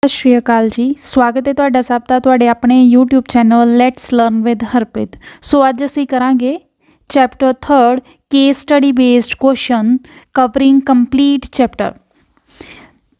सत श्री अकाल जी। स्वागत है तुहाडा सब दा तुहाडे अपने YouTube channel let's learn with Harpreet. So अज असीं करांगे chapter 3 case study based question covering complete chapter.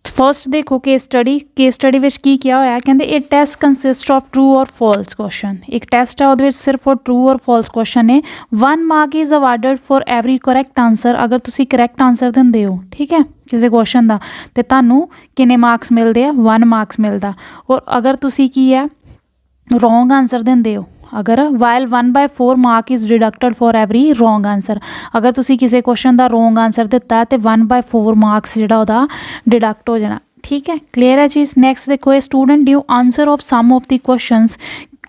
First देखो केस स्टडी विच की क्या होया, कहंदे ए टेस्ट कंसिस्ट ऑफ ट्रू और फॉल्स क्वेश्चन। एक टेस्ट है उहदे विच सिर्फ और ट्रू और फॉल्स क्वेश्चन ने। 1 mark is awarded for every correct answer. अगर तुसी करैक्ट आंसर दिंदे हो, ठीक है, किसी क्वेश्चन का, तो तुहानू किन्ने मार्क्स मिलते हैं? 1 मार्क्स मिलता। और अगर तुसी की है रोंग आंसर दिंदे हो, अगर while 1/4 mark is deducted for every wrong answer. अगर तुसी किसी क्वेश्चन का रोंग आंसर दिता है तो 1/4 मार्क्स जिहड़ा उहदा डिडक्ट हो जाना। ठीक है, क्लीयर है चीज़। नैक्सट देखो, a student due answer of some of the questions.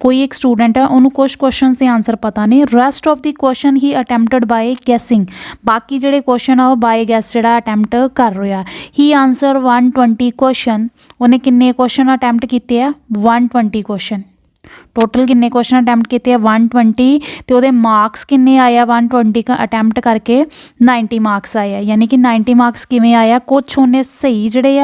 कोई एक स्टूडेंट है, उन्होंने कुछ क्वेश्चन के आंसर पता नहीं। Rest of the question he attempted by guessing. बाकी जोड़े क्वेश्चन आ बाय गैस जो अटैम्प्ट कर रहा। He answer 120 question. उन्हें किन्ने क्वेश्चन अटैम्प्ट किए हैं? 120 क्वेश्चन। टोटल किन्ने क्वेश्चन अटैम्प्ट किए हैं? 120। तो वो मार्क्स किन्ने आया 120 का अटैम्प्ट करके? 90 मार्क्स आया। यानी कि 90 मार्क्स किमें आया? कुछ उन्हें सही जोड़े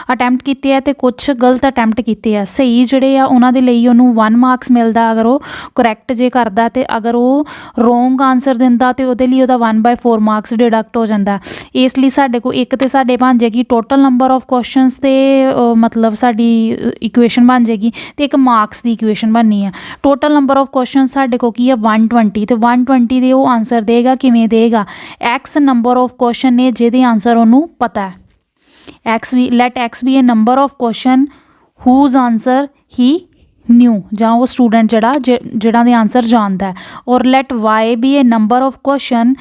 अटैम्प्ट किए हैं तो कुछ गलत अटैम्प्ट किए हैं। सही जोड़े उन्होंने लिए उन्होंने 1 मार्क्स मिलता अगर वो करैक्ट जे करता, तो अगर वो रोंग आंसर दिंदा तो वो लिए 1/4 मार्क्स डिडक्ट हो जाता। इसलिए साढ़े को एक तो साढ़े बन जाएगी टोटल नंबर ऑफ क्वेश्चनस तो मतलब साड़ी इक्वेशन बन जाएगी, तो एक मार्क्स की इक्वेशन बननी है। टोटल नंबर ऑफ क्वेश्चन साढ़े को की है 120। तो 120 दे वो आंसर देगा किमें देगा? एक्स नंबर ऑफ क्वेश्चन ने जिहदे आंसर उन्होंने पता है। एक्स भी let x be a number of question whose answer he knew, जां वो स्टूडेंट जिहड़ा दे आंसर जानता है। और let y be a number of question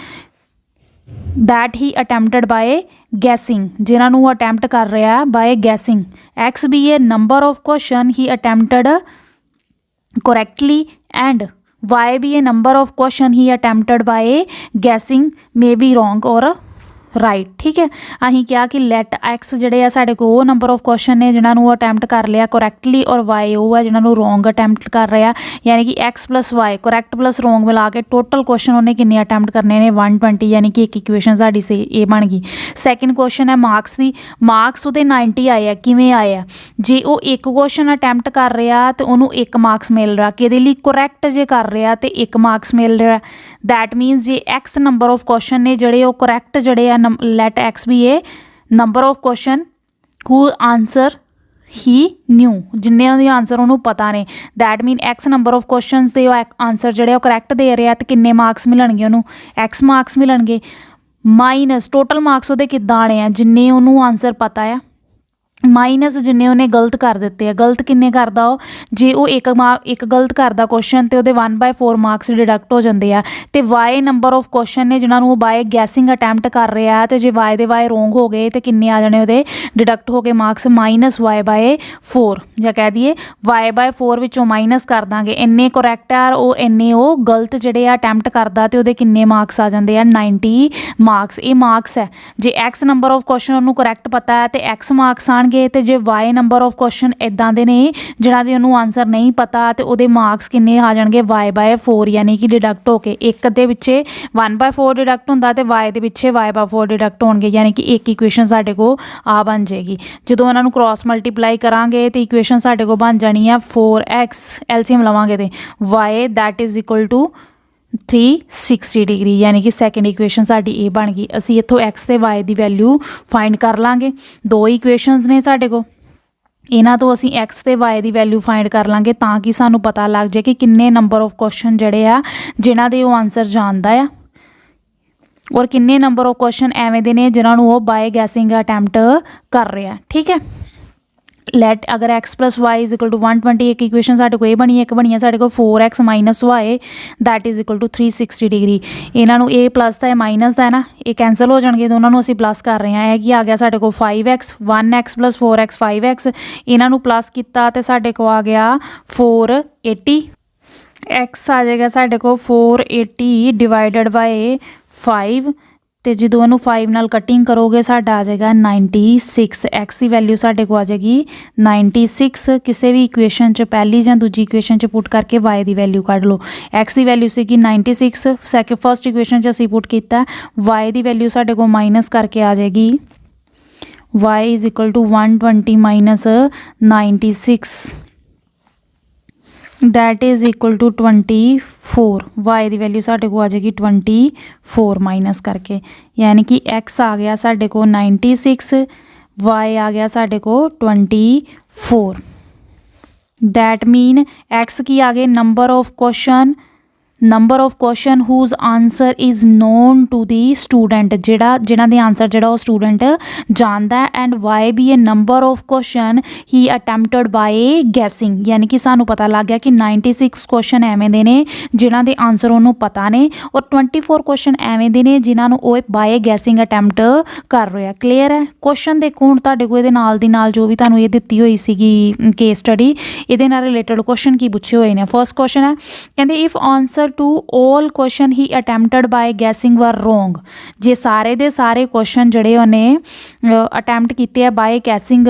that he attempted by guessing, जिन्होंने अटैम्प्ट कर रहा है by guessing. X be a number of question he attempted correctly and y be a number of question he attempted by guessing may be wrong or right. ठीक है, अं क्या कि light x जोड़े साढ़े को वो नंबर ऑफ क्वेश्चन ने जिन्होंने अटैम्प्ट कर लिया करैक्टली, और वाई वो है जिन्होंने रोंग अटैम्प्ट कर रहा। यानी कि x plus y correct plus wrong मिला के टोटल क्वेश्चन उन्हें किन्ने अटैम्प्ट करने ने? 120। यानी कि एक इक्वेशन साड़ी से ये बन गई। सैकेंड क्वेश्चन है मार्क्स की। मार्क्स वो 90 आए, किमें आए? जे वो एक क्वेश्चन अटैम्प्ट कर रहा तो उन्होंने 1 मार्क्स मिल रहा। कि करैक्ट जे कर रहा तो 1 मार्क्स मिल रहा। That मीनस J x number of question ने जोड़े वो करैक्ट जोड़े let x be a number of question who answer he knew, जिन्हें आंसर उन्होंने पता ने। That mean x number of question के आंसर जोड़े करैक्ट दे रहे तो किन्ने मार्क्स मिलणगे? उन्होंने एक्स मार्क्स मिलणगे। माइनस टोटल मार्क्स वो किद्दां आने हैं? जिन्ने उन्होंने आंसर पता है माइनस जिन्ने उन्हें गलत कर दिते हैं। गलत किन्ने करदा हो? जे वो एक गलत करदा क्वेश्चन तो 1/4 मार्क्स डिडक्ट हो जाते हैं। तो वाई नंबर ऑफ क्वेश्चन ने जिन्होंने वो बाय गैसिंग अटैम्प्ट कर रहा है, तो जे वाई दे वाई रोंग हो गए तो किन्ने आ जाने वो डिडक्ट हो गए मार्क्स? -y/4। या कह दिए y/4 विचों माइनस कर देंगे। इन्ने करैक्ट है और इन्ने वो गलत जोड़े अटैम्प्ट करता तो वो किन्ने मार्क्स आ जाते हैं? 90 मार्क्स। ये मार्क्स है। जे एक्स नंबर ऑफ क्वेश्चन उन्होंने करैक्ट पता है तो एक्स मार्क्स आने। तो जे वाई नंबर ऑफ क्वेश्चन इदा के ने जिन्हों के उन्होंने आंसर नहीं पता तो वो मार्क्स किन्ने आ जाएंगे? y/4। यानी कि डिडक्ट होके एक दे पिछे 1/4 डिडक्ट होंदा तो वाई के पिछे y/4 डिडक्ट होंगे। यानी कि एक इक्वेशन साढ़े को आ बन जाएगी। जो उन्होंने क्रॉस मल्टीप्लाई करांगे तो इक्वेशन साढ़े को बन जानी है 4x। एलसीएम लवांगे तो y that is equal to 360 degree. यानी कि सैकेंड इक्वेशन साड़ी ये बन गई। असी इतों एक्स ते वाई की वैल्यू फाइंड कर लाँगे। 2 इक्वेशनस ने साढ़े को, इन्हों तो असी एक्स ते वाई की वैल्यू फाइंड कर लाँगे ताकि सानू पता लग जाए कि किन्ने नंबर ऑफ क्वेश्चन जोड़े आ जिन्हों के वो आंसर जानता है, और किन्ने नंबर ऑफ क्वेश्चन एवें दे ने जिन्होंने वो बाय गैसिंग अटैम्प्ट कर रहा है। ठीक है, लैट अगर x plus y is equal to 120, एक इक्वेशन साढ़े को ये बनी, एक बनी है साढ़े को 4x minus y that is equal to 360 degree. इन्हों ए प्लस का माइनस का है ना, ये कैंसल हो जाएंगे तो उन्होंने असी प्लस कर रहे हैं। कि आ गया साढ़े को 5x, 1x plus 4x 5x। इन्हों प्लस किया तो साढ़े को आ गया 480। एक्स आ जाएगा साढ़े को 480 डिवाइडेड बाय 5। तो जो इनू 5 नाल कटिंग करोगे साडा आ जाएगा 96। एक्स की वैल्यू साडे को आ जाएगी 96। किसी भी इक्वेशन च पहली या दूजी इक्वेशन च पुट करके वाई की वैल्यू कढ़ लो। एक्स की value C 96, second first equation च असी पुट किया। वाई की वैल्यू साडे को माइनस करके आ जाएगी y is equal to 120 minus 96 that is equal to 24। y की वैल्यू साढ़े को आ जाएगी 24 माइनस करके, यानी कि x आ गया साढ़े को 96, y आ गया साढ़े को 24। दैट मीन x की आ गए number of question whose answer is known to the student, जिन्हां दे आंसर जिहड़ा वो स्टूडेंट जानदा है। And y be a number of question he attempted by guessing, यानी कि सानू पता लग गया कि 96 क्वेश्चन एवें दे ने जिन्हां दे आंसर उन्होंने पता ने, और 24 क्वेश्चन एवें दे ने जिन्हां नू वो बाय गैसिंग अटैम्प्ट कर रहे हैं। क्लीयर है? क्वेश्चन देखो हुण तुहाडे कोल इहदे नाल दी नाल जो भी तुहानू ये दित्ती होई सीगी केस स्टडी, इहदे नाल रिलेटेड क्वेश्चन की पुछे हुए ने। फर्स्ट क्वेश्चन है कहंदे if answer to all question he attempted by guessing were wrong, जे सारे दे सारे क्वेश्चन जड़े उन्हें अटैम्प्ट किए बाय गैसिंग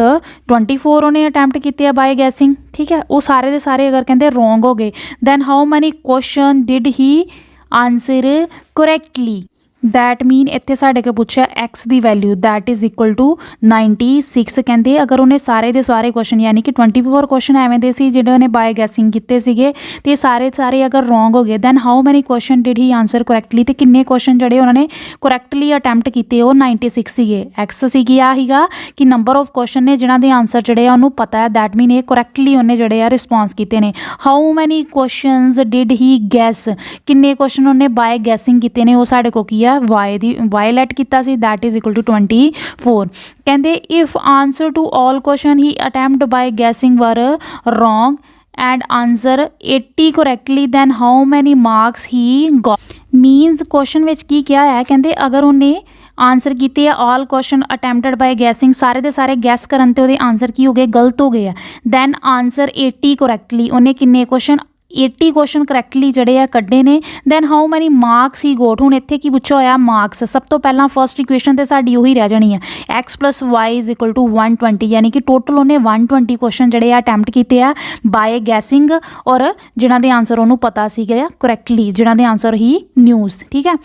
24 उन्हें अटैम्प्ट किए बाय गैसिंग, ठीक है, वो सारे दे सारे अगर कहते रोंग हो गए then how many question did he answer correctly. That mean इत्थे साढ़े को पूछा एक्स की value that is equal to 96 कहते अगर उन्हें सारे दे सारे क्वेश्चन यानी कि 24 क्वेश्चन एवें दे सी जिहड़े उन्हें बाय गैसिंग किए सीगे ते सारे सारे अगर रोंग हो गए then how many question did he answer correctly, तो किन्ने क्वेश्चन जड़े उन्होंने करैक्टली अटैम्प्ट किए वो 96 सीगे। एक्स सीगी आ हीगा कि नंबर ऑफ क्वेश्चन ने जिन्हां दे आंसर जड़े उन्होंने पता है, दैट मीन ये करैक्टली उन्हें जड़े आ रिस्पॉन्स किए ने। How many questions did he gas, किन्ने क्वेश्चन उन्हें बाय गैसिंग किए ने, वो साढ़े को की है वाई दी वाई लैट किया सी दैट इज़ इक्वल टू 24। कहते if answer to all question he attempt by guessing were wrong and answer 80 correctly then how many marks he got. Means question विच की क्या है, कहते अगर उन्हें आंसर किए all question attempted by guessing सारे दे सारे गैस करन ते उहदे आंसर की हो गए गलत हो गए, दैन आंसर 80 करैक्टली उन्हें किन्ने क्वेश्चन 80 क्वेश्चन करैक्टली जड़े आ कड्ढे ने, दैन हाउ मैनी मार्क्स ही गोट। हुण इत्थे की पुछा होया मार्क्स, सब तो पहला फर्स्ट इक्वेशन तो साडी उही रह जानी है x plus y is equal to 120, यानी कि टोटल उन्हें 120 क्वेश्चन जड़े आ अटैम्प्ट किए आ बाय गैसिंग और जिन्हां दे आंसर उन्होंने पता सीगे करैक्टली, जिन्हां दे आंसर ही न्यूज़, ठीक है।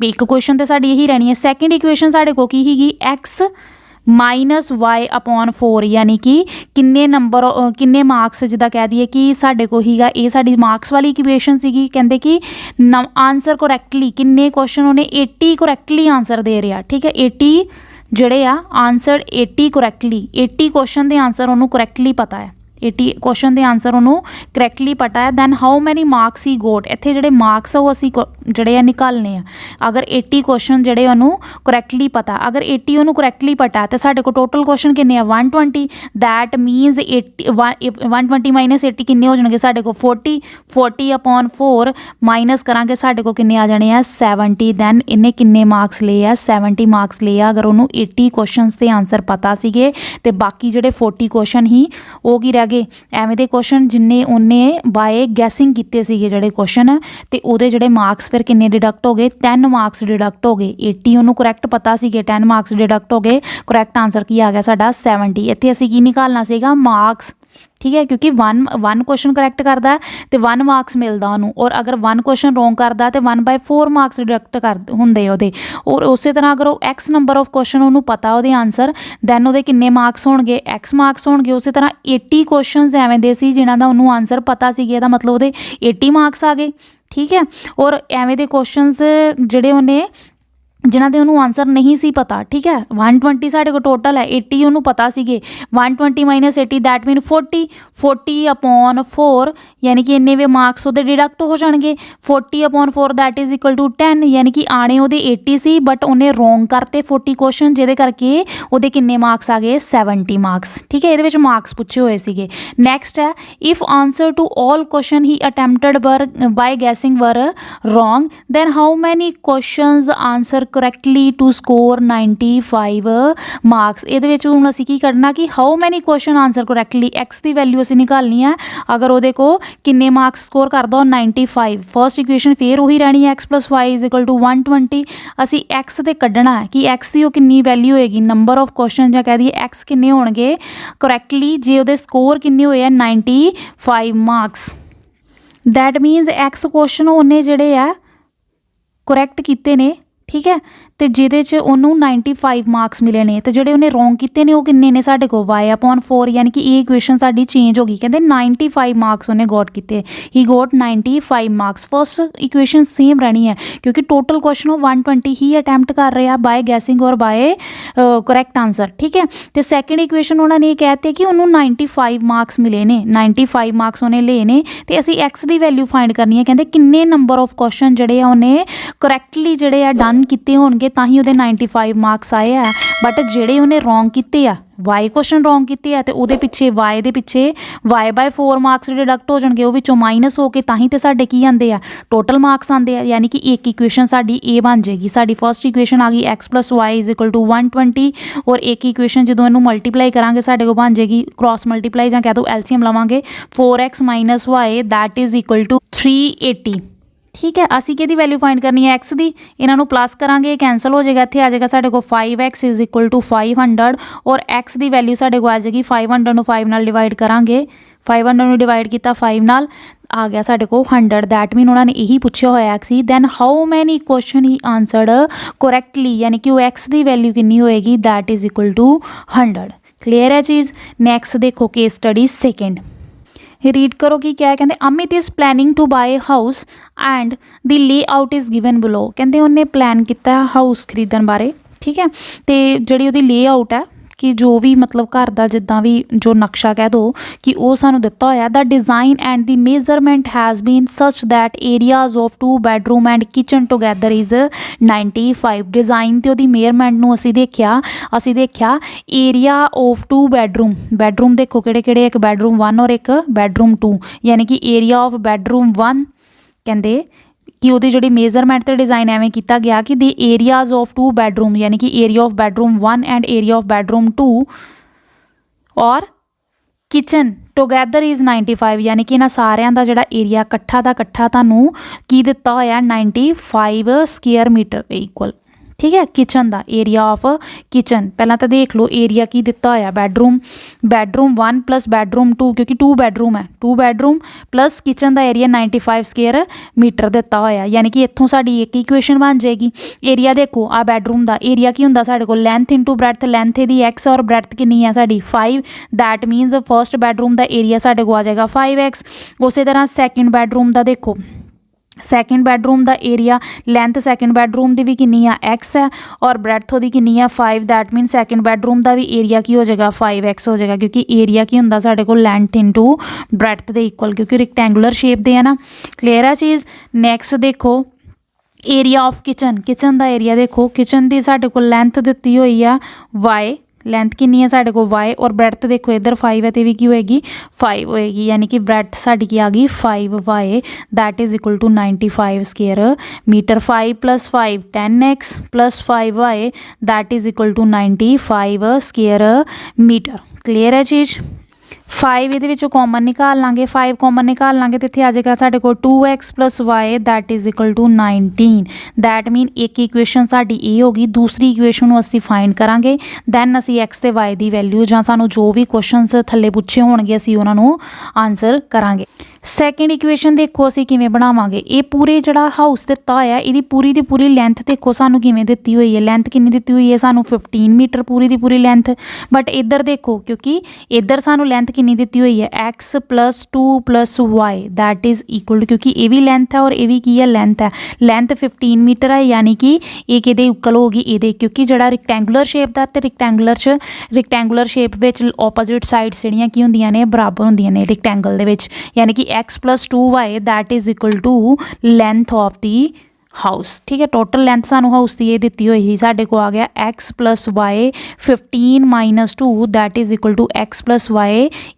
एक क्वेश्चन तो साडी यही रहनी है। सैकेंड इक्वेशन साढ़े को की ही एक्स माइनस वाई अपॉन 4, यानी कि किन्ने नंबर किन्ने मार्क्स जिदा कह दिए कि साढ़े को हीगा ये साड़ी मार्क्स वाली इक्वेशन सीगी, कहते कि आंसर करैक्टली किन्ने क्वेश्चन उन्हें 80 करैक्टली आंसर दे रहा, ठीक है, 80 जड़े आ आंसर 80 करैक्टली 80 क्वेश्चन के आंसर उन्होंने करैक्टली पता है, 80 क्वेश्चन के आंसर उन्होंने करैक्टली पता है। दैन हाउ मैनी मार्क्स ही गोट, इत्थे जड़े मार्क्स वो असी जड़े निकालने हैं। अगर 80 क्वेश्चन जड़े उन्होंने करैक्टली पता, अगर 80 उन्होंने करैक्टली पता तो साढ़े को टोटल क्वेश्चन किन्ने आ 120, दैट मीनस 120 माइनस 80 किन्ने हो जाएंगे साढ़े को 40 अपॉन 4 माइनस करांगे साढ़े को किन्ने आ जाने आ 70। दैन इन्हें किन्ने मार्क्स ले आ 70 मार्क्स ले आ अगर उन्होंने 80 क्वेश्चन के आंसर पता सीगे, ते बाकी जड़े 40 क्वेश्चन ही वो की रह गए एवें दे क्वेश्चन जिन्ने उन्हें बाय गैसिंग किए सीगे जड़े क्वेश्चन, तो उहदे जड़े मार्क्स फिर किन्ने डिडक्ट हो गए 10 मार्क्स डिडक्ट हो गए। 80 उन्होंने करैक्ट पता सीगे 10 मार्क्स डिडक्ट हो गए, करैक्ट आंसर की आ गया साडा 70। इत्थे असीं की निकालना सीगा मार्क्स, ठीक है, क्योंकि वन क्वेश्चन करैक्ट करता है तो 1 मार्क्स मिलता उन्होंने, और अगर 1 क्वेश्चन रोंग करता है तो 1/4 मार्क्स डिडक्ट कर होंगे उहदे। और उस तरह अगर एक्स नंबर ऑफ क्वेश्चन उन्होंने पता वो आंसर दैन वो किन्ने मार्क्स होणगे एक्स मार्क्स होणगे। उस तरह 80 क्वेश्चन एवें दे सी जिन्हां दा उन्होंने आंसर पता सी, दा मतलब वो 80 मार्क्स आ गए, ठीक है। और एवें दे क्वेश्चन जड़े उन्हें जिन्हां दे उन्होंने आंसर नहीं सी पता, ठीक है, 120 साढ़े को टोटल है, 80 उन्होंने पता सीगे 120 माइनस 80 दैट मीन 40 अपॉन 4, यानी कि इन्ने वे मार्क्स वो डिडक्ट हो जाएंगे 40 upon 4 that is equal to 10, यानी कि आने वो 80 सी बट उन्हें रोंग करते 40 क्वेश्चन जिहदे करके वो किन्ने मार्क्स आ गए 70 मार्क्स, ठीक है। ये मार्क्स पूछे हुए सीगे। नैक्सट है if answer to all question he attempted by guessing were wrong then how many questions answer correctly to score 95 marks. ये हूँ असी की करना कि how many question answer correctly x की वैल्यू असी निकालनी है, अगर वो को किन्ने मार्क्स स्कोर करदा 95। फर्स्ट इक्वेशन फिर वही रहनी है x plus y is equal to 120। असी एक्स से कढ़ना है कि एक्स की किन्नी वैल्यू होएगी नंबर ऑफ क्वेश्चन या कह दिए एक्स किन्ने होणगे करैक्टली जे वो स्कोर किन्ने होए 95 मार्क्स। दैट मीनस एक्स क्वेश्चन उन्हें जड़े आ करैक्ट किए ने, ठीक है, ਤੇ ਜਿਹਦੇ 'ਚ ਉਹਨੂੰ 95 ਮਾਰਕਸ ਮਿਲੇ ਨੇ ਤੇ ਜਿਹੜੇ ਉਹਨੇ ਰੋਂਗ ਕੀਤੇ ਨੇ ਉਹ ਕਿੰਨੇ ਨੇ ਸਾਡੇ ਕੋਲ y/4 ਯਾਨੀ ਕਿ ਇਹ ਇਕੁਏਸ਼ਨ ਸਾਡੀ ਚੇਂਜ ਹੋ ਗਈ। ਕਹਿੰਦੇ 95 ਮਾਰਕਸ ਉਹਨੇ ਗੋਟ ਕੀਤੇ, he got 95 marks. First equation same ਰਹਿਣੀ ਹੈ ਕਿਉਂਕਿ ਟੋਟਲ ਕੁਐਸਚਨ ਉਹ 120 ਹੀ ਅਟੈਂਪਟ ਕਰ ਰਿਹਾ ਬਾਏ ਗੈਸਿੰਗ ਔਰ ਬਾਏ ਕਰੈਕਟ ਆਂਸਰ, ਠੀਕ ਹੈ। ਤੇ ਸੈਕਿੰਡ ਇਕੁਏਸ਼ਨ ਉਹਨਾਂ ਨੇ ਇਹ ਕਹਿਤੇ ਕਿ ਉਹਨੂੰ 95 ਮਾਰਕਸ ਮਿਲੇ ਨੇ, 95 ਮਾਰਕਸ ਉਹਨੇ ਲਏ ਨੇ ਤੇ ਅਸੀਂ x ਦੀ ਵੈਲਿਊ ਫਾइंड करनी है। कहते किन्ने नंबर ऑफ क्वेश्चन जोड़े उन्हें करैक्टली जोड़े डन किए होंगे तां ही उहदे 95 मार्क्स आए हैं, बट जोड़े उन्हें रोंग किए आ वाई क्वेश्चन रोंग किए हैं तो वो पिछे वाई दे पिछे y/4 मार्क्स डिडक्ट हो जाएंगे, वो विचों माइनस हो के तां ही तो साडे की आंदे आ टोटल मार्क्स आंदे आ। यानी कि एक इक्वेशन साडी ए बन जाएगी। साडी फर्स्ट इक्वेशन आ गई x + y = 120 और एक इक्वेशन जो इनू मल्टीप्लाई करांगे साडे को बन जाएगी क्रॉस मल्टीप्लाई जां कह दो एलसीएम लवांगे 4x - y that is equal to 380, ठीक है। असी कि वैल्यू फाइंड करनी है x की, इन्हों प्लस करांगे कैंसल हो जाएगा, इतने आ जाएगा साढ़े को 5x = 500 और x की वैल्यू साढ़े को आ जाएगी 500 ਨੂੰ 5 ਨਾਲ डिवाइड करांगे, 500 ਨੂੰ डिवाइड किया 5 ਨਾਲ आ गया साढ़े को 100। दैट मीन उन्होंने यही पूछा होया सी then how many question he answered correctly, यानी कि वो x की वैल्यू कितनी होएगी that is equal to 100। Clear है चीज़। नैक्सट देखो केस स्टडी सेकेंड, रीड करो कि क्या है। कहते Amit is planning to buy house and the layout is given below. कहते उन्हें प्लैन किया हाउस खरीदण बारे, ठीक है। तो जिहड़ी उहदी लेआउट है कि जो भी मतलब घर का जिदा भी जो नक्शा कह दो कि वो सानू दिता होया the design and the measurement has been such that areas of 2 bedroom and kitchen together is 95। Design तो वो मेजरमेंट नू असी देखिया एरिया ऑफ 2 बेडरूम, बेडरूम देखो किहड़े एक बेडरूम 1 और एक बेडरूम 2, यानी कि एरिया ऑफ बेडरूम 1 कहते कि वो जी मेजरमेंट तो डिज़ाइन एवं किया गया कि द एरियाज ऑफ 2 बेडरूम, यानी कि area of bedroom 1 and area of bedroom 2 और किचन टुगैदर इज़ 95, यानी कि इन्हां सारियां दा जिहड़ा एरिया कट्ठा तुहानूं की दिता होया 95 स्क्वेयर मीटर के इक्वल, ठीक है। किचन का एरिया ऑफ किचन पहला तो देख लो एरिया की दिता होया बेडरूम 1 प्लस बेडरूम 2 क्योंकि 2 बेडरूम है, 2 बेडरूम प्लस किचन का एरिया 95 स्क्वेयर मीटर दिता होया, यानी कि इत्थों साडी एक इक्वेशन बन जाएगी। एरिया देखो आ बेडरूम का एरिया की हुंदा साडे कोल लेंथ इंटू ब्रैथ, लेंथ इहदी x और ब्रैथ कितनी है साडी 5, दैट मीनस फर्स्ट बेडरूम का एरिया साडे को आ जाएगा 5x। उस तरह सैकेंड बेडरूम का देखो, सैकेंड बेडरूम का एरिया लेंथ सैकेंड बेडरूम की भी कितनी है x है और ब्रैथ की कितनी है 5, दैट मीन सैकेंड बेडरूम का भी एरिया की हो जाएगा 5x हो जाएगा क्योंकि एरिया की होंदा साडे को लेंथ इंटू ब्रैथ के इक्वल क्योंकि रिक्टेंगुलर शेप दे है ना। क्लीयर है चीज़। नैक्सट देखो एरिया ऑफ किचन, किचन का एरिया देखो, किचन की साडे को लेंथ दी हुई है y, लेंथ कितनी है साढ़े को y और ब्रैथ देखो इधर 5 है तो भी की होएगी 5 होएगी, यानी कि ब्रैथ साड़ी की आ गई 5y that is equal to 95 square metre. 5 + 5 10x plus 5y that is equal to 95 square metre. Clear है चीज़। 5 ये कॉमन निकाल लाँगे, 5 कॉमन निकाल लाँगे तो इतने आ जाएगा साढ़े को 2x + y that is equal to 19। That mean एक इक्वेशन साड़ी ए होगी, दूसरी इक्वेशन असी फाइंड करांगे दैन असी x ते y की वैल्यू जां सानू जो भी क्वेश्चनस थल्ले पुछे होणगे असी उन्होंने आंसर करांगे। सैकेंड इक्वेशन देखो असी किवें बनावांगे। ये पूरे जिहड़ा हाउस दिता होया इहदी पूरी दी पूरी लेंथ देखो सानू किवें दित्ती हुई है, लेंथ कितनी दित्ती हुई है सानू 15 मीटर पूरी दी पूरी लेंथ, बट इधर देखो क्योंकि इधर सानू लेंथ कितनी दित्ती हुई है x + 2 + y that is equal, क्योंकि ये भी लेंथ है और ये भी की है लेंथ है, लेंथ 15 मीटर है यानी कि एक इहदे इक्वल होगी इहदे, क्योंकि जिहड़ा रिक्टेंगुलर शेप दा ते रिक्टेंगुलर शेप विच ओपोजिट साइड्स जिहड़ियां की हुंदियां ने बराबर हुंदियां ने रिक्टेंगल दे विच, यानी कि x + 2y that is equal to length of the house, ठीक है। टोटल लेंथ सानू हाउस की ये दी हुई थी साढ़े को आ गया x + y 15 - 2 that is equal to x + y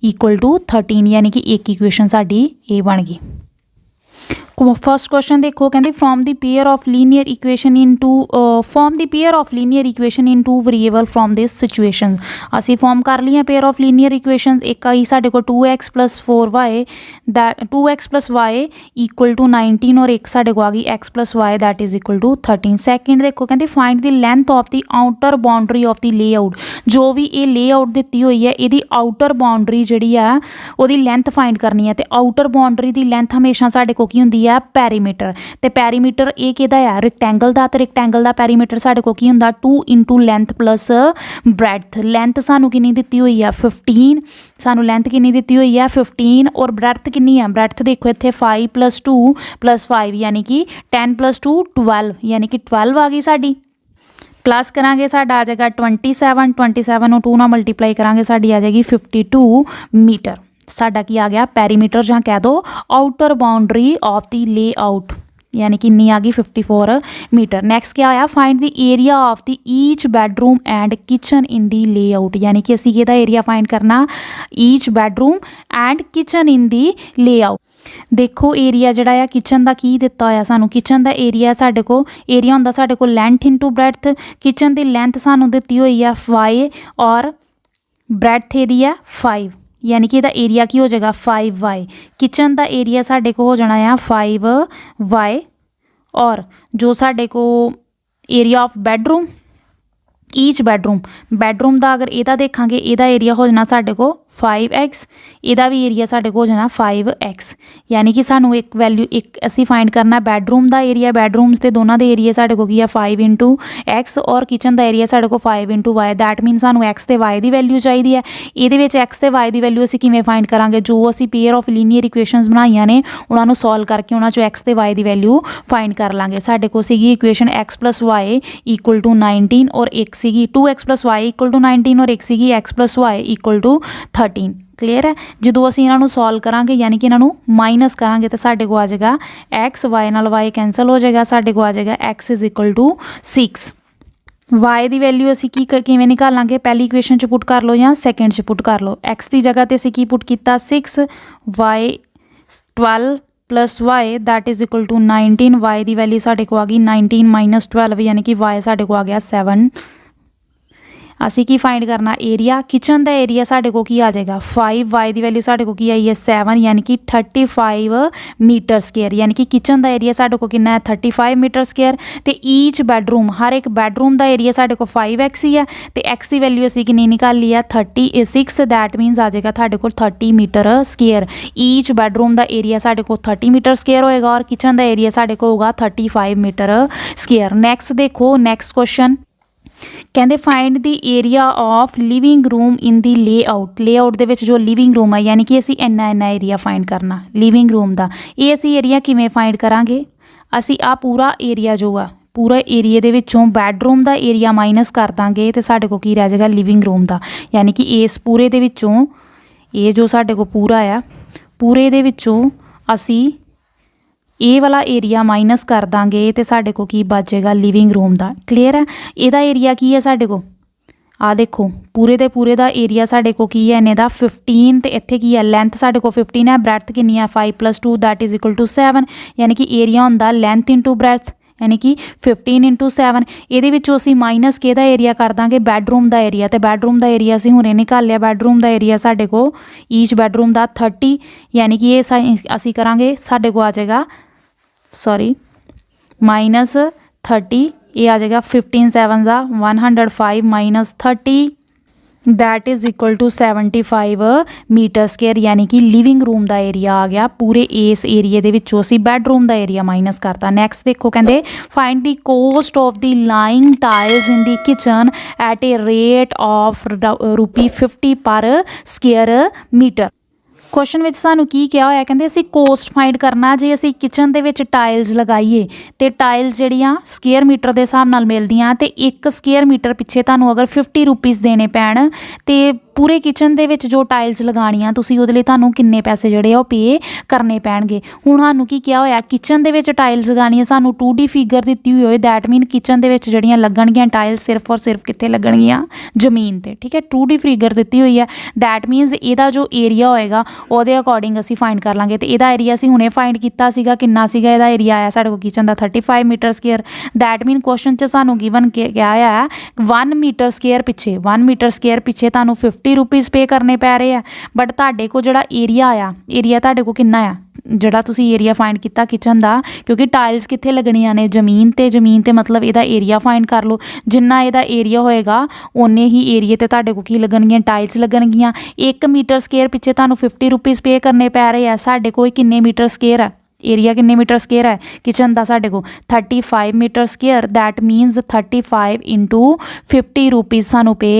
= 13, यानी कि एक इक्वेशन साड़ी ए बन गई। फर्स्ट क्वेश्चन देखो कहते from the pair of linear equation in two form the pair of linear equation in two variable from this situation. असी form कर लिया पेयर ऑफ लीनियर इक्वेशन, एक आई साढ़े को 2x + 4y that 2x + y = 19 और एक साढ़े को आ गई x + y that is equal to 13। Second देखो कहते find the length of the outer boundary of the layout, जो भी ये लेआउट दी हुई है ये आउटर बाउंड्री जी है वो लेंथ फाइंड करनी है, तो आउटर बाउंड्री की लेंथ हमेशा साढ़े को की होंगी की है पैरीमीटर। तो पैरीमीटर ये किहदा है रिक्टेंगल का, तो रिक्टेंगल का पैरीमीटर साडे कोल की हुंदा 2 into length plus breadth. Length सानू कितनी दित्ती हुई है 15, सानू लेंथ कितनी दित्ती हुई है 15 और ब्रैथ कितनी है, ब्रैथ देखो इत्थे 5 + 2 + 5 यानी कि 10 + 2 12 यानी कि 12 आ गई साडी। प्लस करांगे साडा आ जाएगा 27, 27 नूं 2 नाल मल्टीप्लाई करांगे साडी आ जाएगी 52 मीटर। साडा की आ गया पैरीमीटर, जहाँ कह दो outer boundary of the layout, यानी कि इन्नी आ गई 54 मीटर। नैक्सट क्या आया, find the area of the each bedroom and kitchen in the layout, यानी कि असीं किहदा एरिया फाइंड करना, each bedroom and kitchen in the layout. देखो एरिया जिहड़ा आ किचन का की दिता होया सानू, किचन का एरिया साडे को एरिया हुंदा साडे को लेंथ इंटू ब्रैथ। किचन की लेंथ सानू दित्ती हुई है 5 और ब्रैथ इहदी है 5, यानी कि इहदा एरिया की हो जाएगा 5y। किचन का एरिया साडे को हो जाना है 5y और जो साडे को area of bedroom, each bedroom का अगर इहदा देखांगे, इहदा एरिया हो जाना साडे को 5x, इहदा भी एरिया साडे को हो जाना 5x, यानी कि सानू एक वैल्यू एक असी फाइंड करना बेडरूम का एरिया, बेडरूम्स के दोनों के एरिया साडे को की है 5 इंटू x और किचन का एरिया साडे को 5 इंटू y। दैट मीन सानू x ते y की वैल्यू चाहिए है। ये x ते y की वैल्यू असी किवें फाइंड करांगे, जो असी पेयर ऑफ लीनियर इक्वेशनस बनाईयां ने उन्होंने सॉल्व करके उन्होंने चो x ते y की वैल्यू फाइंड कर लांगे। साडे को सीगी इक्वेशन x + y = 19 और एक सीगी 2x + y = 19 और एक सीगी x + y = 13। क्लीयर है। जो असीं इन्हों सॉल्व करांगे यानी कि इन्हों माइनस करांगे तो साडे को आ जाएगा x, y नाल y कैंसल हो जाएगा, साडे को आ जाएगा x = 6। y की वैल्यू असी की किवें निकालांगे, पहली इक्वेशन च पुट कर लो या सैकेंड च पुट कर लो। x की जगह ते असी की पुट किया 6, y 12 + y that is equal to 19। y की वैल्यू साडे को आ गई 19 - 12 यानी कि y साडे को आ गया 7। असी की फाइंड करना एरिया, किचन का एरिया साडे को की आ जाएगा 5, y की वैल्यू साडे को की आई है 7 यानी कि 35 मीटर स्केयर, यानी कि किचन का एरिया साडे को कितना है 35 मीटर स्केयर। तो ईच बेडरूम, हर एक बेडरूम का एरिया साडे को 5x ही है, तो x की वैल्यू असी कितनी निकाली है 36, दैट मीनस आ जाएगा साडे को 30 मीटर स्केयर। ईच बेडरूम का एरिया साडे को 30 मीटर स्केयर होएगा और किचन का एरिया साडे को होगा 35 मीटर स्केयर। नैक्सट देखो, नैक्सट क्वेश्चन कहते find the area of living room in the layout. Layout दे विच जो लिविंग रूम है यानी कि असी इन्ना एरिया फाइंड करना लिविंग रूम का। ये असी एरिया किवें फाइंड करांगे, असी आ पूरा एरिया जो है पूरा एरिए दे विचों बेडरूम का एरिया माइनस कर देंगे तो साडे को की रह जाएगा लिविंग रूम का, यानी कि इस पूरे दे विचों ये जो साडे को पूरा है पूरे दे विचों असी ये वाला एरिया माइनस कर देंगे तो साडे को की बचेगा लिविंग रूम का। क्लीयर है। इहदा एरिया की है साडे को आ देखो पूरे दे पूरे दा एरिया साडे को की है इन्हें दा 15, तो इत्थे की है लेंथ साडे को 15 है, ब्रैथ कितनी है 5 + 2 दैट इज़ इक्वल टू 7, यानी कि एरिया हुंदा लेंथ इंटू ब्रैथ यानी कि 15 × 7। ये असी माइनस कि एरिया कर देंगे बेडरूम का एरिया, तो बेडरूम का एरिया असी हुणे निकालिया, बेडरूम का एरिया साडे को ईच बेडरूम का 30, यानी कि ये असी करांगे साडे को आ जाएगा -30, ये आ जाएगा 15 × 7 = 105 - 30 that is equal to 75 metre square, यानी कि लिविंग रूम का एरिया आ गया। पूरे इस एरिए दे विचों असी बेडरूम का एरिया माइनस करता। नैक्सट देखो कहते find the cost of the laying tiles in the kitchen at a rate of ₹50 per square metre. Question में सानू की क्या होया, कहते असी कोस्ट फाइंड करना जे असी किचन दे विच टाइल्स लगाईए तो टाइल्स जड़ियाँ स्केयर मीटर के हिसाब नाल मिलदियाँ, तो 1 स्केयर मीटर पिछे तुहानू अगर ₹50 देने पैण तो पूरे किचन दे विच जो टाइल्स लगाणियां तुसीं उहदे लई तुहानू किन्ने पैसे जिहड़े पे करने पैणगे। हुण सानू की क्या होया, किचन दे विच टाइल्स लगाणियां सानू 2D फिगर दित्ती हुई होए, दैट मीन किचन दे विच जिहड़ियां लगणगियां टाइल्स सिर्फ और सिर्फ कित्थे लगणगियां जमीन ते। ठीक है, 2D फिगर दित्ती हुई है, दैट मीनस इहदा जो एरिया होएगा ਉਹਦੇ अकॉर्डिंग असी फाइंड कर लांगे। तो यदा एरिया असी हुणे फाइंड किया सीगा, किन्ना सीगा इहदा एरिया आया साडे कोल किचन का 35 metre square. That mean question च सानू गिवन क्या है 1 मीटर स्केयर पिछे 1 मीटर स्केयर पिछे तुहानू ₹50 पे करने पै रहे हैं, बट तुहाडे को जिहड़ा एरिया आया एरिया तुहाडे को किन्ना आ जिहड़ा तुसीं एरिया फाइंड किया किचन का, क्योंकि टाइल्स कित्थे लगणियां ने जमीन ते मतलब इहदा एरिया फाइंड कर लो। जिन्ना इहदा एरिया होएगा उन्ने ही एरिए ते तुहाडे कोल की लगणगियां टाइल्स लगणगियां। 1 मीटर स्केयर पिछे तुहानू ₹50 पे करने पै रहे हैं, साडे कोल किन्ने मीटर स्केयर है एरिया किन्ने मीटर स्केयर है किचन का साढ़े को 35 metre square. That means 35 into 50 rupees सानू पे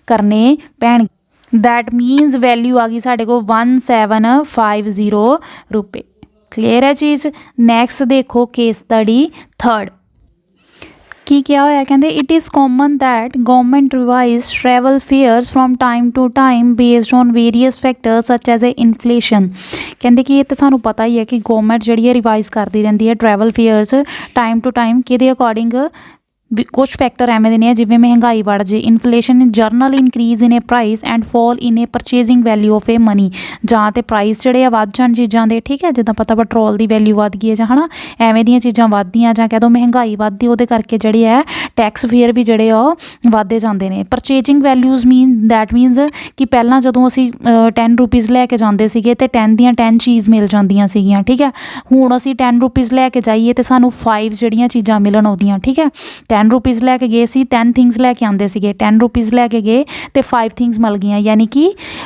करने पैण। दैट मीनस वैल्यू आ गई साढ़े को 1750 रुपये। क्लीयर है चीज़। नैक्सट देखो केस स्टडी थर्ड की क्या होया कहते it is common that government revise travel fares from time to time based on various factors such as a inflation. कहते कि ये तो सानू पता ही है कि गवर्नमेंट जी रिवाइज करती रहती है travel fares time to time कि अकॉर्डिंग कुछ फैक्टर एवें दे ने जिवें महंगाई बढ़ जाए inflation general increase in a price and fall in a purchasing value of a money जां ते प्राइस जिहड़े आ वध जाण चीज़ां दे ठीक है जिद्दां पता पेट्रोल की वैल्यू वध गई है जां हना एवें दीयां चीज़ां वधदियां जां कह दो महंगाई वधदी उहदे करके जिहड़े है टैक्स फेयर भी जिहड़े आ वधदे जांदे ने। परचेजिंग वैल्यूज़ मीन दैट मीनस कि पहलां जदों असीं 10 रुपीज़ लैके जांदे सीगे ते 10 दियां 10 चीज़ मिल जांदियां सीगियां ठीक है। हुण असीं 10 रुपीज़ लैके जाइए तो सानू 5 जिहड़ियां चीज़ां मिलन आउंदियां ठीक है। 10 रुपीज़ लैके गए सी 10 थिंग्स लैके आंदे सीगे 10 रुपीज़ लैके गए तो 5 थिंग्स मिल गई यानी कि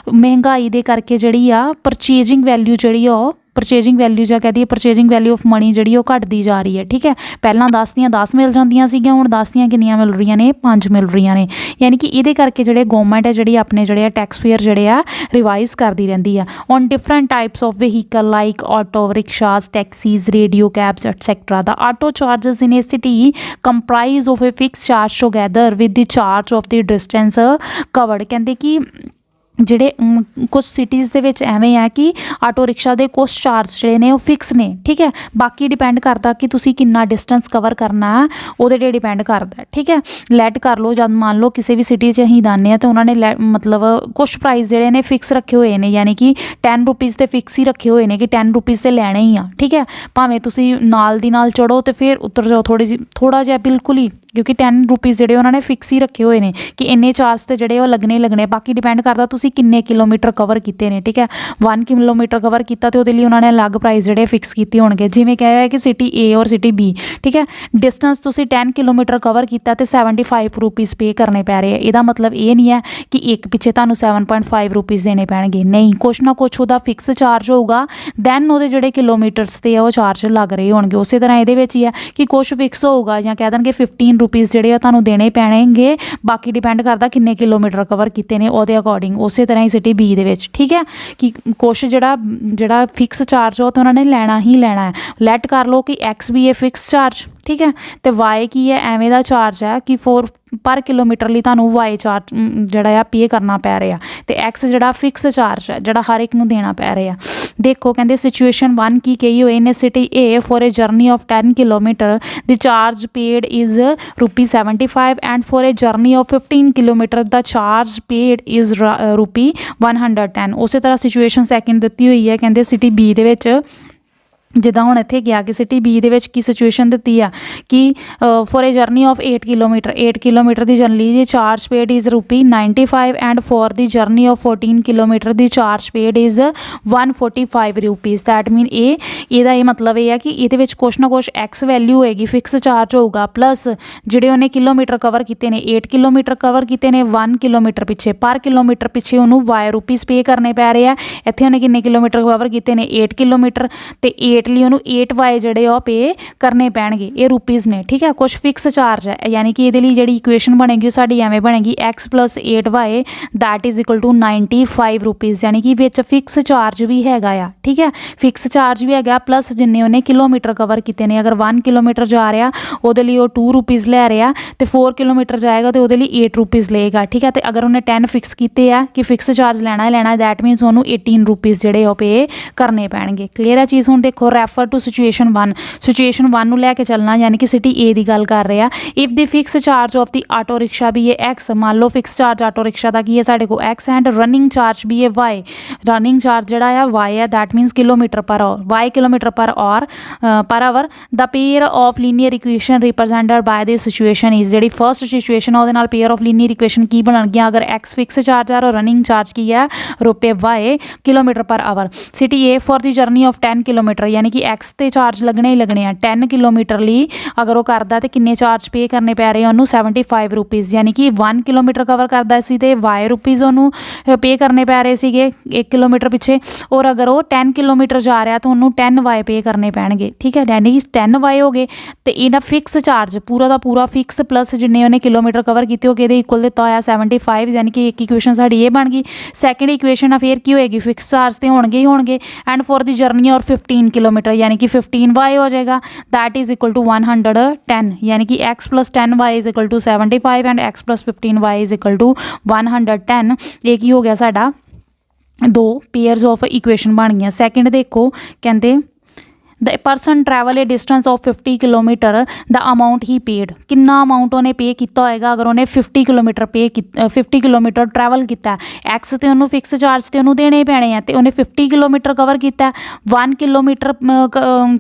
महंगाई दे करके जिहड़ी आ परचेजिंग वैल्यू जिहड़ी आ परचेजिंग वैल्यू जा कहती है परचेजिंग वैल्यू ऑफ मनी जी घटती जा रही है ठीक है। पहला 10 दियां 10 मिल जांदियां सीगियां हुण 10 दियां किन्नियां मिल रही ने 5 मिल रही ने यानी कि ये करके जिहड़े गवर्नमेंट है जिहड़ी अपने जिहड़े टैक्स फेयर जिहड़े आ रिवाइज करती रहती है on different types of vehicle like auto rickshaws taxis radio cabs etcetera. The auto charges in a city comprise of a fix charge together with the charge of the distance covered. कहते कि ਜਿਹੜੇ कुछ cities ਦੇ ਵਿੱਚ ਐਵੇਂ ਆ ਕਿ auto rickshaw ਦੇ ਕੁਛ ਚਾਰਜ ਜਿਹੜੇ ਨੇ ਉਹ ਫਿਕਸ ਨੇ ਠੀਕ ਹੈ। ਬਾਕੀ ਡਿਪੈਂਡ ਕਰਦਾ ਕਿ ਤੁਸੀਂ ਕਿੰਨਾ ਡਿਸਟੈਂਸ ਕਵਰ ਕਰਨਾ ਉਹਦੇ 'ਤੇ ਡਿਪੈਂਡ ਕਰਦਾ ਠੀਕ ਹੈ। ਲੈਟ ਕਰ ਲਓ ਜਦ ਮੰਨ ਲਓ ਕਿਸੇ ਵੀ ਸਿਟੀ 'ਚ ਅਸੀਂ ਜਾਂਦੇ ਹਾਂ ਤਾਂ ਉਹਨਾਂ ਨੇ ਮਤਲਬ ਕੁਛ ਪ੍ਰਾਈਸ ਜਿਹੜੇ ਨੇ ਫਿਕਸ ਰੱਖੇ ਹੋਏ ਨੇ ਯਾਨੀ ਕਿ 10 ਰੁਪੀज़ ਤੇ ਫਿਕਸ ਹੀ ਰੱਖੇ ਹੋਏ ਨੇ ਕਿ 10 ਰੁਪੀज़ ਤੇ ਲੈਣੇ ਹੀ ਆ ਠੀਕ ਹੈ। ਭਾਵੇਂ ਤੁਸੀਂ ਨਾਲ ਦੀ ਨਾਲ ਚੜੋ ਤੇ ਫਿਰ ਉਤਰ ਜਾਓ ਥੋੜਾ ਜਿਹਾ ਬਿਲਕੁਲ ਹੀ क्योंकि 10 रुपीज़ जिहड़े उन्होंने फिक्स ही रखे हुए हैं कि इन्ने चार्ज तो जिहड़े लगने ही लगने। बाकी डिपेंड करता तुसीं किन्ने किलोमीटर कवर किए हैं ठीक है। 1 किलोमीटर कवर किया तो उहदे लई उन्होंने अलग प्राइस जिहड़े फिक्स किए होणगे जिवें कहा है कि सिटी ए और सिटी बी ठीक है। डिस्टेंस तुसीं 10 किलोमीटर कवर किया तो 75 रुपीज़ पे करने पै रहे हैं। इहदा मतलब ये नहीं है कि एक पिछे तुहानूं 7.5 रुपीज़ देने पैणगे नहीं कुछ ना कुछ उहदा फिक्स चार्ज होगा दैन उहदे जिहड़े किलोमीटर्स ते वो चार्ज लग रहे होणगे। उस तरह ये ही है कि कुछ फिक्स होगा या कह देंगे 15 रुपीज़ जिहड़े तुहानूं देने पैणगे। बाकी डिपेंड करता किन्ने किलोमीटर कवर किए हैं उहदे अकॉर्डिंग उस तरह ही सिटी बी दे विच ठीक है कि कुछ जिहड़ा फिक्स चार्ज हो तो उन्होंने लैना ही लैना है। लैट कर लो कि एक्स भी है फिक्स चार्ज ठीक है तो वाई की है एवें दा चार्ज है कि 4 पर किलोमीटर लिए तुहानूं वाई चार्ज जिहड़ा पे करना पै रहा तो एक्स जिहड़ा फिक्स चार्ज है जिहड़ा हर एक नूं देना पै रहा। देखो कहते सिचुएशन 1 की कही हुए इन city a for a journey of 10 kilometre the charge paid is ₹75 and for a journey of 15 kilometre the charge paid is ₹110। उस तरह सिचुएशन सैकेंड दी हुई है कहते सिटी बी दे विच जिदा हुण इत्थे गया कि सिटी बी दे विच की सिचुएशन दी है कि for a journey of 8 kilometre की जर्नी दी charge paid is ₹95 and for the journey of 14 kilometre की charge paid is ₹145। That mean ये मतलब ये है कि ये कुछ ना कुछ एक्स वैल्यू होएगी फिक्स चार्ज होगा प्लस जिहड़े उन्हें किलोमीटर कवर किए हैं 8 किलोमीटर कवर किए हैं 1 किलोमीटर पिछे पर किलोमीटर पिछे उन्होंने वाई रुपीज़ पे करने पै रहे हैं। इत्थे उन्हें किन्ने किलोमीटर कवर किए हैं 8 किलोमीटर तो 8 ਲਈ ਉਹਨੂੰ 8 ਵਾਈ ਜਿਹੜੇ ਉਹ पे करने पैणगे ये रुपीज़ ने ठीक है। कुछ फिक्स चार्ज है यानी कि ये जी इक्वेशन बनेगी वो साड़ी एवें बनेगी x + 8y that is equal to 95 rupees यानी कि विच फिक्स चार्ज भी हैगा आ ठीक है। फिक्स चार्ज भी हैगा प्लस जिन्ने उन्हें किलोमीटर कवर किए हैं अगर 1 किलोमीटर जा रहा वो 2 रुपीज़ लै रहा तो 4 किलोमीटर जाएगा तो वो 8 रुपीज़ लेगा ठीक है। तो अगर उन्हें 10 फिक्स किए है कि फिक्स चार्ज लेना ही लेना दैट मीनस उन्होंने 18 रुपीज़ जोड़े पे करने पैणगे। क्लीयर है चीज़। हुण देखो रैफर टू सिचुएशन 1 नूं लैके चलना यानी कि सिटी ए की गल कर रहे हैं। If the fix charge of the auto rickshaw भी है एक्स मान लो फिक्स चार्ज आटो रिक्शा का की है साढ़े को एक्स एंड रनिंग चार्ज भी है वाई रनिंग चार्ज जोड़ा है वाई है that means kilometre per hour y kilometre per hour the pair of linear equation represented by the situation is जी फर्स्ट सिचुएशन है पेयर ऑफ लीनियर इक्वेशन की बननगियां अगर एक्स फिक्स चार्ज है और रनिंग चार्ज की है रुपये y kilometre per hour. City a for the journey of 10 kilometre यानी कि एक्स ते चार्ज लगने ही लगने आ 10 किलोमीटर ਲਈ अगर वो करता तो किन्ने चार्ज पे करने पै रहे उन्होंने 75 रुपीज़ यानी कि 1 किलोमीटर कवर करता सी तो वाई रुपीज़ उन्होंने पे करने पै रहे थे 1 किलोमीटर पिछे और अगर वो 10 किलोमीटर जा रहा तो उन्होंने 10 वाई पे करने पैणगे ठीक है यानी कि 10 वाई हो गए तो इन्हें फिक्स चार्ज पूरा का पूरा फिक्स प्लस जिन्ने उन्हें किलोमीटर कवर किए हो गए इक्वल दिता होया 75 यानी कि एक इक्वेशन साड़ी ये बन गई सैकेंड इक्वेशन फिर की होएगी फिक्स चार्ज तो होंगे ही होंगे एंड फॉर द जर्नी और 15 किलोमीटर यानी कि 15 वाई हो जाएगा दैट इज़ इक्वल टू 110 यानी कि x plus 10 y is equal to 75 and x plus 15 y is equal to 110 एक ही हो गया साडा दो पेयर्स ऑफ इक्वेशन बन गई सैकेंड देखो कहते the person travel a distance of 50 kilometre the amount he paid कितना अमाउंट उन्हें पे किया होएगा अगर उन्हें 50 किलोमीटर 50 किलोमीटर ट्रैवल किया एक्स तो उन्होंने फिक्स चार्ज तो उन्होंने देने पैने हैं तो उन्हें 50 किलोमीटर कवर किया 1 किलोमीटर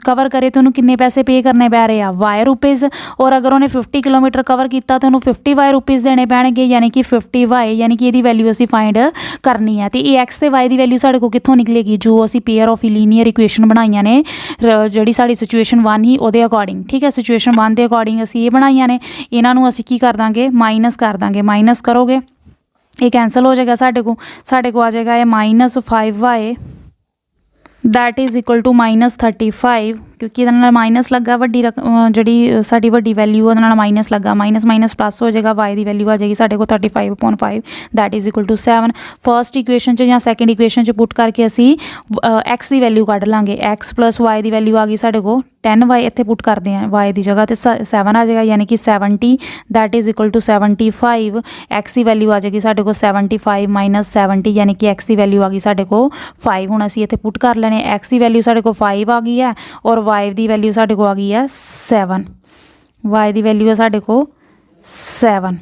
कवर करे तो उन्होंने किन्ने पैसे पे करने पै रहे हैं वाई रुपीज़ और अगर उन्हें 50 किलोमीटर कवर किया तो उन्होंने 50 वाई रुपीज़ देने पैणगे यानी कि 50 वाई यानी कि ये वैल्यू असी फाइंड करनी है तो ये एक्स तो वाई की वैल्यू साढ़े को कितों निकलेगी जो असी पेयर ऑफ लीनियर इक्वेशन बनाई ने जी साड़ी सिचुएशन 1 ही वो अकॉर्डिंग ठीक है सिचुएशन 1 के अकॉर्डिंग असी ये बनाई ने इन्हों असी की कर देंगे माइनस कर देंगे माइनस करोगे ये कैंसल हो जाएगा साढ़े को आ जाएगा ये -5y that is equal to -35 क्योंकि ये माइनस लगा वड्डी जी साड़ी वड्डी वैल्यू वो माइनस लगा माइनस माइनस प्लस हो जाएगा वाई की वैल्यू आ जाएगी साढ़े को 35/5 that is equal to 7 first equation या सैकेंड इक्वेशन पुट करके असी एक्स की वैल्यू कढ़ लाँगे एक्स प्लस वाई की वैल्यू आ गई साढ़े को 10 वाई इतने पुट करते हैं वाई की जगह तो 7 आ जाएगा यानी कि 70 that is equal to 75 x की वैल्यू आ जाएगी साढ़े को 75 माइनस 70 यानी कि एक्स की वैल्यू आ गई साढ़े को 5 हूँ असी इतने पुट कर लेने एक्स की वैल्यू साढ़े को 5 आ गई है और वाई की वैल्यू साढ़े को आ गई है 7 वाई की वैल्यू है साढ़े को 7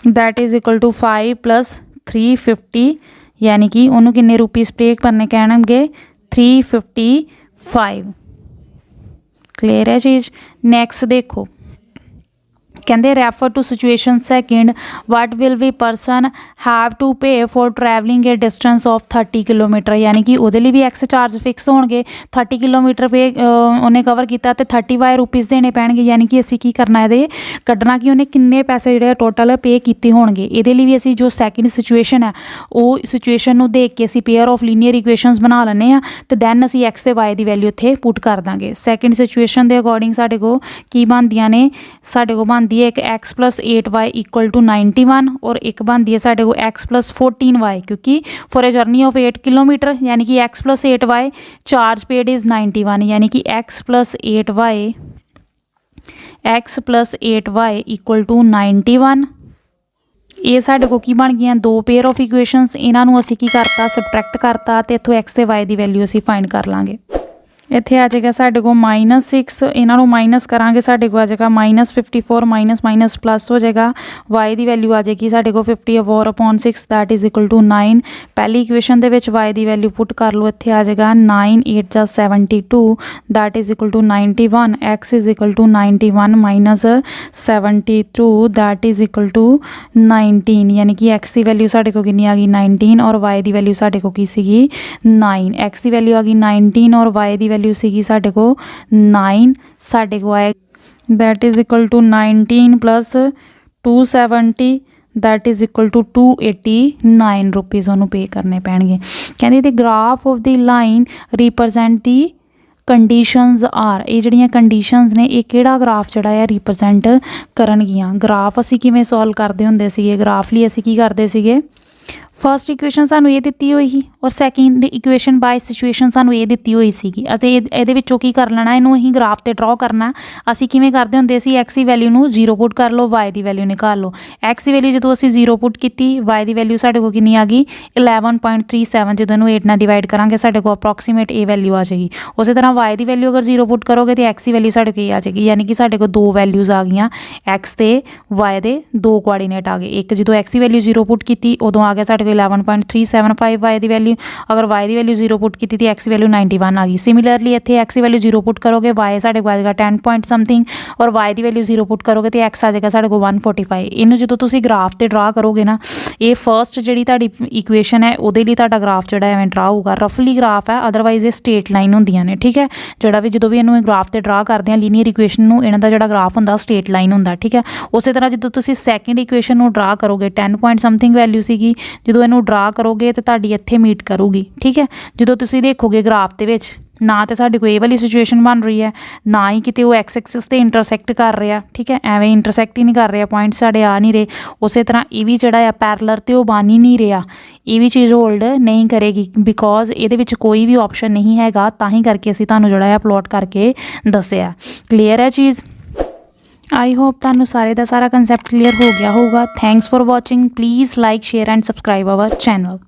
that is equal to 5 plus 350 यानी कि उन्होंने किन्ने रुपीज़ पे करने कहणगे 355 क्लियर है चीज़ नैक्सट देखो कहते refer to situation second what will be person have to pay for travelling a distance of 30 kilometre यानी कि वो भी एक्स चार्ज फिक्स होंगे 30 किलोमीटर पे उन्हें कवर किया तो 30 वाई रुपीज़ देने पैणगे यानी कि असी की करना ये कढ़ना कि उन्हें किन्ने पैसे जोड़े टोटल पे किए होंगे ये भी असी जो सैकेंड सिचुएशन है वो सिचुएशन देख के असी पेयर ऑफ लीनियर इक्वेशनस बना लें तो दैन असी एक्स ते वाई की वैल्यू इत्थे पुट कर देंगे सैकेंड सिचुएशन के अकॉर्डिंग साढ़े को की बनदियां ने साढ़े को बनती है एक x plus 8y equal to 91 और एक बनती है साढ़े को एक्स प्लस 14y क्योंकि for a journey of 8 kilometre यानी कि x plus 8y charge paid is 91 यानी कि x plus 8y equal to 91 ये साढ़े को की बन गई दो पेयर ऑफ इक्वेशनस इन्हों असी की करता सबट्रैक्ट करता तो इतों एक्स ते वाई की वैल्यू असी फाइंड कर लाँगे इत्थे आ जाएगा साढ़े को -6 इन्हों माइनस करांगे साढ़े को आ जाएगा -54 माइनस माइनस प्लस हो जाएगा वाई की वैल्यू आ जाएगी साढ़े को 50/6 दैट इज़ इक्वल टू 9 पहली इक्वेशन के वाई की वैल्यू पुट कर लो इत्थे आ जाएगा 9 8 जा 72 that is equal to 91 x is equal to 91 minus 72 that is equal to 19 यानी कि एक्स की वैल्यू साढ़े को कितनी आ गई 19 और वाई की वैल्यू साढ़े को की सीगी 9 एक्स की वैल्यू आ गई 19 और वाई की वैल्यू सीगी साढ़े को 9 साढ़े को आए that is equal to 19 plus 270 that is equal to 289 rupees उन्होंने पे करने पैणगे कहते the graph of the line represent the conditions are ये जड़ियाँ कंडीशनस ने ये किहड़ा ग्राफ जड़ा है रिप्रजेंट करनगियां ग्राफ असी किवें सॉल्व करते हुंदे सीगे ग्राफ लिए असी की करते सीगे फर्स्ट इक्वेशन सानू ये दिती हुई ही और सैकेंड इक्वेशन बाय सिचुएशन सानू ये दिती हुई सीगी अते इहदे विचों की कर लेना इनू अहीं ग्राफ ते ड्रॉ करना असी किवें करदे हुंदे सी एक्स की वैल्यू नू 0 पुट कर लो वाई की वैल्यू निकाल लो एक्स की वैल्यू जो असी 0 पुट की वाई की वैल्यू साढ़े को कितनी आ गई 11.37 जो इनू 8 नाल डिवाइड करांगे साढ़े को अप्रॉक्सीमेट ये वैल्यू आ जाएगी उस तरह वाई की वैल्यू अगर 0 पुट करोगे तो एक्स की वैल्यू साढ़े को आ जाएगी यानी कि साढ़े को दो वैल्यूज़ आ गई एक्स ते वाई के दो कोआर्डीनेट आ गए एक जो एक्स की वैल्यू 0 पुट की उदों आ गया साढ़े को ਕਰੋਗੇ 11.375 y ਦੀ ਵੈਲਿਊ। ਅਗਰ y ਦੀ ਵੈਲਿਊ 0 ਪੁੱਟ ਕੀਤੀ ਤੇ x ਦੀ ਵੈਲਿਊ 91 ਆ ਗਈ। ਸਿਮਿਲਰਲੀ ਇੱਥੇ x ਦੀ ਵੈਲਿਊ 0 ਪੁੱਟ ਕਰੋਗੇ y ਸਾਡੇ ਕੋਲ ਆ ਜਾਏਗਾ 10 ਪੁਆਇੰਟ ਸਮਥਿੰਗ, ਔਰ y ਦੀ ਵੈਲਿਊ 0 ਪੁੱਟ ਕਰੋਗੇ ਤੇ x ਆ ਜਾਏਗਾ ਸਾਡੇ ਕੋਲ 145। ਇਹਨੂੰ ਜਦੋਂ ਤੁਸੀਂ ਗ੍ਰਾਫ ਤੇ ਡਰਾ ਕਰੋਗੇ ਨਾ, ਇਹ ਫਸਟ ਜਿਹੜੀ ਤੁਹਾਡੀ ਇਕੁਏਸ਼ਨ ਹੈ ਉਹਦੇ ਲਈ ਤੁਹਾਡਾ ਗ੍ਰਾਫ ਜਿਹੜਾ ਐਵੇਂ ਡਰਾ ਹੋਊਗਾ। ਰਫਲੀ ਗ੍ਰਾਫ ਹੈ, ਅਦਰਵਾਈਜ਼ ਇਹ ਸਟੇਟ ਲਾਈਨ ਹੁੰਦੀਆਂ ਨੇ, ਠੀਕ ਹੈ। ਜਿਹੜਾ ਵੀ ਜਦੋਂ ਵੀ ਇਹਨੂੰ ਗ੍ਰਾਫ ਤੇ ਡਰਾ ਕਰਦੇ ਆ ਲੀਨੀਅਰ ਇਕੁਏਸ਼ਨ ਨੂੰ, ਇਹਨਾਂ ਦਾ ਜਿਹੜਾ ਗ੍ਰਾਫ ਹੁੰਦਾ ਸਟੇਟ ਲਾਈਨ ਹੁੰਦਾ, ਠੀਕ ਹੈ। ਉਸੇ ਤਰ੍ਹਾਂ ਜਦੋਂ ਤੁਸੀਂ ਸੈਕਿੰਡ ਇਕੁਏਸ਼ਨ ਨੂੰ ਡਰਾ ਕਰੋਗੇ 10 ਪੁਆਇੰਟ ਸਮਥਿੰਗ ਵੈਲਿਊ ਸੀਗੀ, ਜਦੋਂ ਇਹਨੂੰ ਡਰਾ ਕਰੋਗੇ ਤਾਂ ਤੁਹਾਡੀ ਇੱਥੇ ਮੀਟ ਕਰੂਗੀ, ਠੀਕ ਹੈ। ਜਦੋਂ ਤੁਸੀਂ ਦੇਖੋਗੇ ਗ੍ਰਾਫ ਦੇ ਵਿੱਚ ਨਾ ਤਾਂ ਸਾਡੇ ਕੋਲ ਇਹ ਵਾਲੀ ਸਿਚੁਏਸ਼ਨ ਬਣ ਰਹੀ ਹੈ, ਨਾ ਹੀ ਕਿਤੇ ਉਹ ਐਕਸ ਐਕਸਿਸ 'ਤੇ ਇੰਟਰਸੈਕਟ ਕਰ ਰਿਹਾ, ਠੀਕ ਹੈ। ਐਵੇਂ ਇੰਟਰਸੈਕਟ ਹੀ ਨਹੀਂ ਕਰ ਰਿਹਾ, ਪੁਆਇੰਟ ਸਾਡੇ ਆ ਨਹੀਂ ਰਹੇ। ਉਸੇ ਤਰ੍ਹਾਂ ਇਹ ਵੀ ਜਿਹੜਾ ਆ ਪੈਰਲਰ 'ਤੇ ਉਹ ਬਣ ਹੀ ਨਹੀਂ ਰਿਹਾ, ਇਹ ਵੀ ਚੀਜ਼ ਹੋਲਡ ਨਹੀਂ ਕਰੇਗੀ, ਬਿਕੋਜ਼ ਇਹਦੇ ਵਿੱਚ ਕੋਈ ਵੀ ਆਪਸ਼ਨ ਨਹੀਂ ਹੈਗਾ। ਤਾਂ ਹੀ ਕਰਕੇ ਅਸੀਂ ਤੁਹਾਨੂੰ ਜਿਹੜਾ ਆ ਪਲੋਟ ਕਰਕੇ ਦੱਸਿਆ। ਕਲੀਅਰ ਹੈ ਚੀਜ਼? आई होप ਤੁਹਾਨੂੰ ਸਾਰੇ ਦਾ ਸਾਰਾ ਕੰਸੈਪਟ ਕਲੀਅਰ ਹੋ ਗਿਆ ਹੋਊਗਾ। Thanks for watching. Please like share and subscribe our channel.